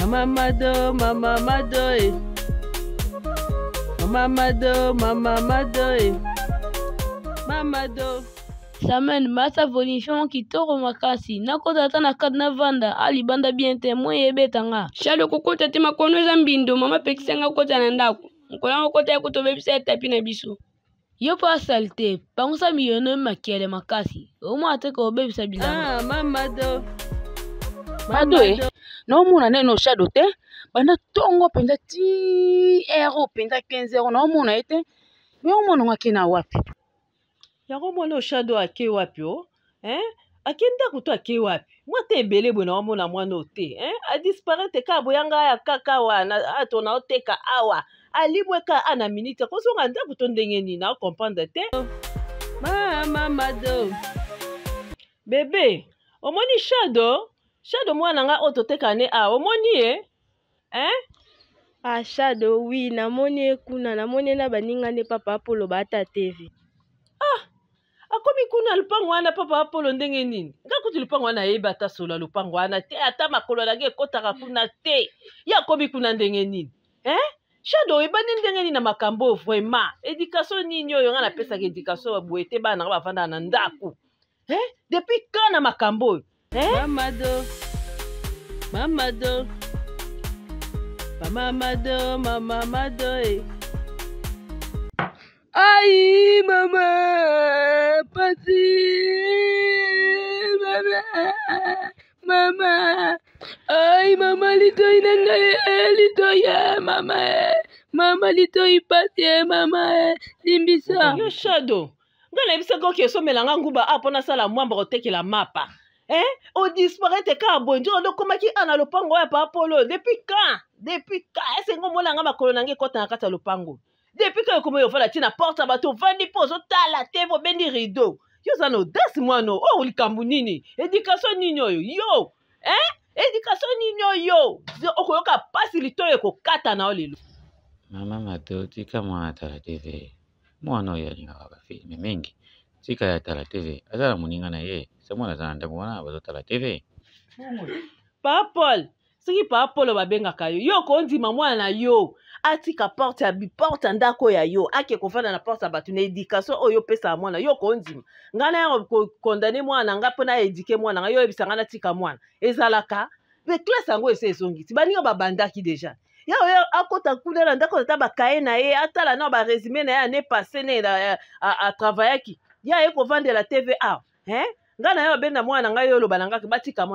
Mama Mado, Mama Mado, Mama Mado, Mama Mado, Mama Mado. Samen masa volition kitoko makasi nakota ata na kati na vanda alibanda bien te mwe yebetanga shado kokota te makono eza mbindo mama pekisenga kokota na ndako nkolanga kokota ya kutobebisa etapi na biso yo pa salte pangusa miyono makele makasi omo ateka obebisa bilanga Mama do Mado no muna neno shado te banda tongo penza ti ero penza 15 euro no muna ete me omona ngakina wapi yango mwana oshado ake wapi o akenda kuto ake wapi mwate ebele bwe na omona mwana ote adisparate ka boyanga ya kaka wana atona oteka awa alibweka ana minute kozonga ndaku to ndenge nini na comprendre te Mama Mado bebe omoni shado mwana nga ototeka ne omoni Shado oui namoni kuna namoni na baninga ne papa Apollo bata TV akomi kuna lupango wana papa Apollo ndenge nini nga kuti lupango wana yeba ata solo lupango wana te ata makolo nage ekotaka kuna te ya akomi kuna ndenge nini shado ebandi ndenge nini na makambo vraiment éducation nini oyo nga napesaka éducation boye te bana bavanda na ndako depuis quand na makambo oyo Mama do Mama do Mama Mado Mama Mado Aïe mama pasi mama aïe mama litoi nanga litoi mama litoi pasi mama limbisa yo shado nga nayebisaka oke esomelanga nguba mpona sala mwamba kotekela mapa odisparate ka bonjo okomaki ana lopango oyo pa Apollo depuis quand esengo omonanga makolo nange ekota na kati ya lopango depuis que okomi ovanda ntina porte ya bato ovandi mpo ozotala te bobendi rideau yo oza na audace mwana oyo likambo nini éducation nini oyo yo éducation nini oyo okoyoka pasi litoyo ekokata na yo lelo Mama Mado tika mwana tala TV mwana oyo alingaka bafilme mingi tika ya tala TV aza na moninga na ye se mwana aza na ndako wana bazotala TV pa Paul soki pa Apollo babengaka yo kondima mwana na yo atika porte ya biporte ndako ya yo ake kofanda na porte ya bato na éducation oyo opesa ya mwana yo kondima ngai na yango kondane mwana nga mpona éduke mwana nga yo oyebisa ngai natika mwana ezalaka me classe yango ese ezongisi baninga babandaki deja ya oyo akota kuna na ndako ata bakaye na ye atala na baresume na ye ane passe ne atravaillaki ya ye kovandela TVA ngai na yo babenda mwana ngai oyo oloba na ngaki batika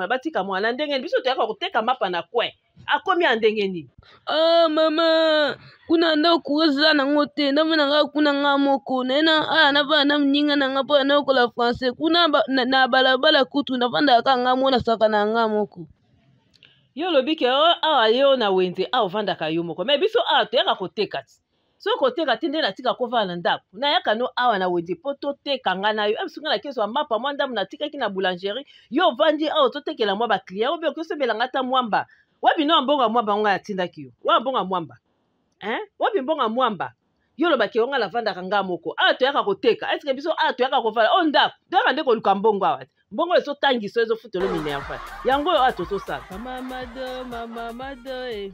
mwana ndenge biso toyaka koteka mapa na kwe akomi ya ndenge nini mama kuna ndako eza nango te ndamona nga kuna nga moko naena aya navanda na mninga na nga mpo nayokola français kuna na balabala kutu navandaka nga mona saka na nga moko yo olobi ke awa yo na wenze awa ovandaka yo moko me biso awa toyaka koteka ti so koteka ti nde natika kovanda na ndako nayaka no awa na wenze mpo toteka nga na yo bisunga na keso ya mapa mwa ndamu natikaki na boulangerie yo ovandi awa totekela mwa baclient obe okosomelanga ata mwamba wapi no ambonga mwamba nga yatindaki yo wa ambonga mwamba wapi mbonga mwamba yo olobaki onga lavandaka nga moko awa toyaka koteka eske biso awa toyaka kovala o ndako toyaka nde koluka mbongo awa mbongo ezotangisa ezofutela minerva yango oyo awa tozosala Mama Mado Mama Mado